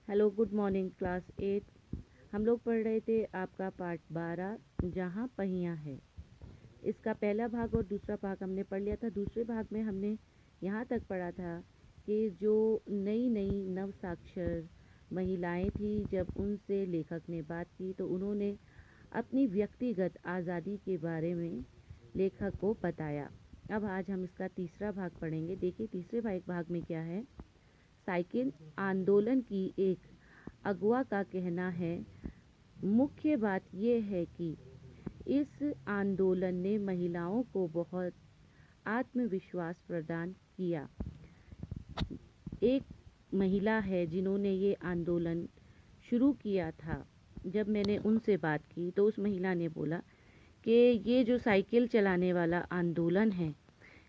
Hello, good morning class 8। हम लोग पढ़ रहे थे आपका पार्ट 12 जहाँ पहियाँ है। इसका पहला भाग और दूसरा भाग हमने पढ़ लिया था। दूसरे भाग में हमने यहाँ तक पढ़ा था कि जो नई नई नव साक्षर महिलाएं थी, जब उनसे लेखक ने बात की तो उन्होंने अपनी व्यक्तिगत आज़ादी के बारे में लेखक को बताया। अब आज हम इसका तीसरा भाग पढ़ेंगे। देखिए तीसरे भाग में क्या है। साइकिल आंदोलन की एक अगुआ का कहना है, मुख्य बात यह है कि इस आंदोलन ने महिलाओं को बहुत आत्मविश्वास प्रदान किया। एक महिला है जिन्होंने ये आंदोलन शुरू किया था। जब मैंने उनसे बात की तो उस महिला ने बोला कि ये जो साइकिल चलाने वाला आंदोलन है,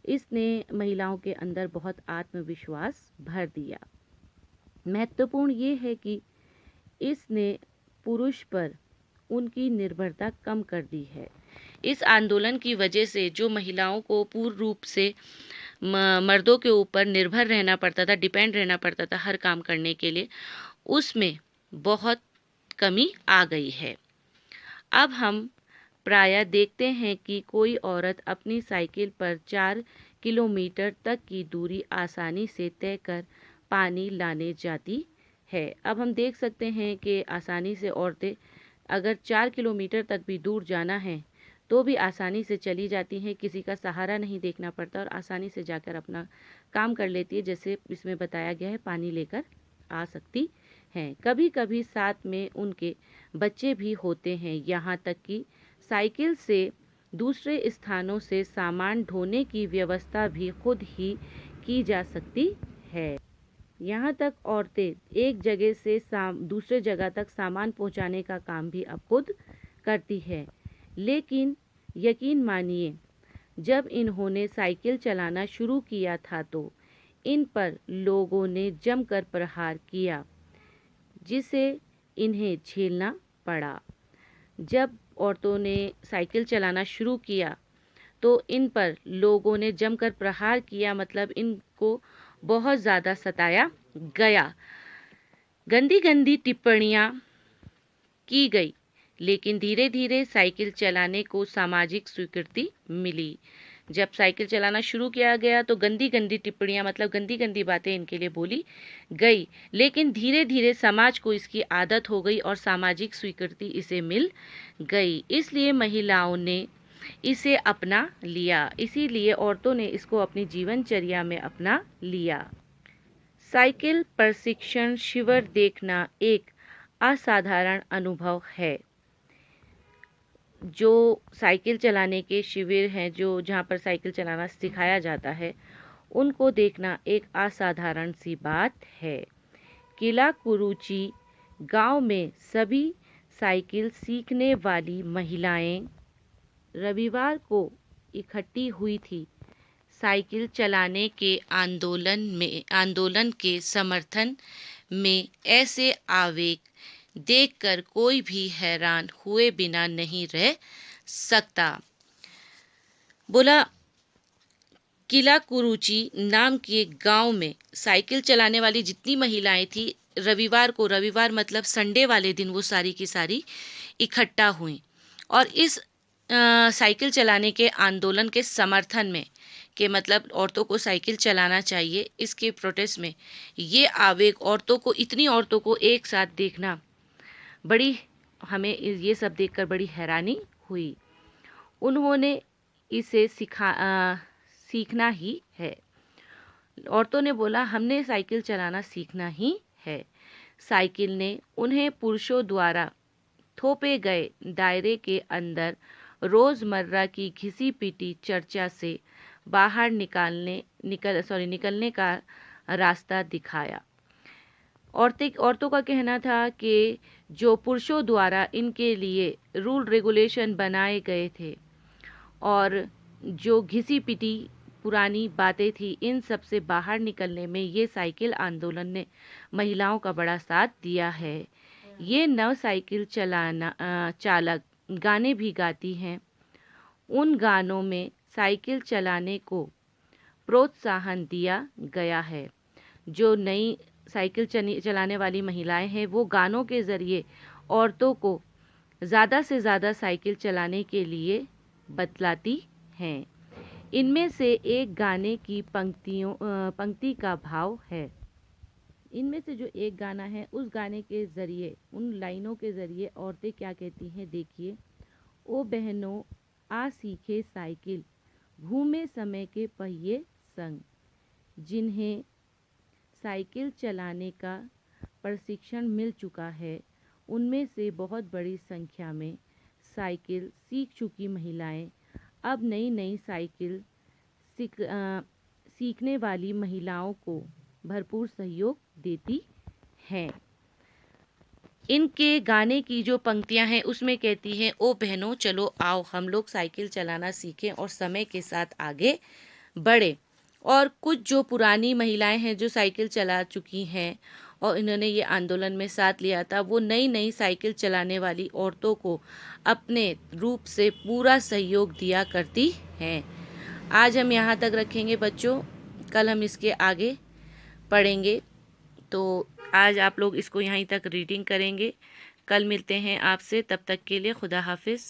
इसने महिलाओं के अंदर बहुत आत्मविश्वास भर दिया। महत्वपूर्ण ये है कि इसने पुरुष पर उनकी निर्भरता कम कर दी है। इस आंदोलन की वजह से जो महिलाओं को पूर्ण रूप से मर्दों के ऊपर निर्भर रहना पड़ता था, डिपेंड रहना पड़ता था हर काम करने के लिए, उसमें बहुत कमी आ गई है। अब हम प्रायः देखते हैं कि कोई औरत अपनी साइकिल पर 4 किलोमीटर तक की दूरी आसानी से तय कर पानी लाने जाती है। अब हम देख सकते हैं कि आसानी से औरतें अगर 4 किलोमीटर तक भी दूर जाना है तो भी आसानी से चली जाती हैं, किसी का सहारा नहीं देखना पड़ता और आसानी से जाकर अपना काम कर लेती है। जैसे इसमें बताया गया है, पानी लेकर आ सकती हैं। कभी कभी साथ में उनके बच्चे भी होते हैं। यहाँ तक कि साइकिल से दूसरे स्थानों से सामान ढोने की व्यवस्था भी खुद ही की जा सकती है। यहाँ तक औरतें एक जगह से दूसरे जगह तक सामान पहुँचाने का काम भी अब खुद करती है। लेकिन यकीन मानिए, जब इन्होंने साइकिल चलाना शुरू किया था तो इन पर लोगों ने जमकर प्रहार किया, जिसे इन्हें झेलना पड़ा। जब औरतों ने साइकिल चलाना शुरू किया तो इन पर लोगों ने जमकर प्रहार किया, मतलब इनको बहुत ज़्यादा सताया गया। गंदी गंदी टिप्पणियाँ की गई, लेकिन धीरे धीरे साइकिल चलाने को सामाजिक स्वीकृति मिली। जब साइकिल चलाना शुरू किया गया तो गंदी गंदी टिप्पणियाँ, मतलब गंदी गंदी बातें इनके लिए बोली गई, लेकिन धीरे धीरे समाज को इसकी आदत हो गई और सामाजिक स्वीकृति इसे मिल गई। इसलिए महिलाओं ने इसे अपना लिया, इसीलिए औरतों ने इसको अपनी जीवनचर्या में अपना लिया। साइकिल प्रशिक्षण शिविर देखना एक असाधारण अनुभव है। जो साइकिल चलाने के शिविर हैं, जो जहाँ पर साइकिल चलाना सिखाया जाता है, उनको देखना एक असाधारण सी बात है। किला कुरुचि गांव में सभी साइकिल सीखने वाली महिलाएं रविवार को इकट्ठी हुई थी। साइकिल चलाने के आंदोलन के समर्थन में ऐसे आवेग देखकर कोई भी हैरान हुए बिना नहीं रह सकता। बोला, किला कुरुचि नाम के गांव में साइकिल चलाने वाली जितनी महिलाएं थी, रविवार मतलब संडे वाले दिन वो सारी की सारी इकट्ठा हुई और इस साइकिल चलाने के आंदोलन के समर्थन में, कि मतलब औरतों को साइकिल चलाना चाहिए, इसके प्रोटेस्ट में ये आवेग इतनी औरतों को एक साथ देखना, हमें ये सब देखकर बड़ी हैरानी हुई। उन्होंने इसे सीखना ही है। औरतों ने बोला, हमने साइकिल चलाना सीखना ही है। साइकिल ने उन्हें पुरुषों द्वारा थोपे गए दायरे के अंदर रोजमर्रा की घिसी पिटी चर्चा से बाहर निकलने का रास्ता दिखाया। औरतों का कहना था कि जो पुरुषों द्वारा इनके लिए रूल रेगुलेशन बनाए गए थे और जो घिसी पिटी पुरानी बातें थी, इन सब से बाहर निकलने में ये साइकिल आंदोलन ने महिलाओं का बड़ा साथ दिया है। ये नव साइकिल चालक गाने भी गाती हैं। उन गानों में साइकिल चलाने को प्रोत्साहन दिया गया है। जो नई साइकिल चलाने वाली महिलाएं हैं वो गानों के ज़रिए औरतों को ज़्यादा से ज़्यादा साइकिल चलाने के लिए बतलाती हैं। इनमें से एक गाने की पंक्ति का भाव है। इनमें से जो एक गाना है उस गाने के ज़रिए, उन लाइनों के ज़रिए औरतें क्या कहती हैं, देखिए। ओ बहनों आ सीखे साइकिल, घूमे समय के पहिए संग। जिन्हें साइकिल चलाने का प्रशिक्षण मिल चुका है उनमें से बहुत बड़ी संख्या में साइकिल सीख चुकी महिलाएं अब नई नई साइकिल सीखने वाली महिलाओं को भरपूर सहयोग देती हैं। इनके गाने की जो पंक्तियां हैं उसमें कहती हैं, ओ बहनों चलो आओ हम लोग साइकिल चलाना सीखें और समय के साथ आगे बढ़े। और कुछ जो पुरानी महिलाएं हैं जो साइकिल चला चुकी हैं और इन्होंने ये आंदोलन में साथ लिया था, वो नई नई साइकिल चलाने वाली औरतों को अपने रूप से पूरा सहयोग दिया करती हैं। आज हम यहाँ तक रखेंगे बच्चों, कल हम इसके आगे पढ़ेंगे। तो आज आप लोग इसको यहीं तक रीडिंग करेंगे। कल मिलते हैं आपसे, तब तक के लिए खुदा हाफिज़।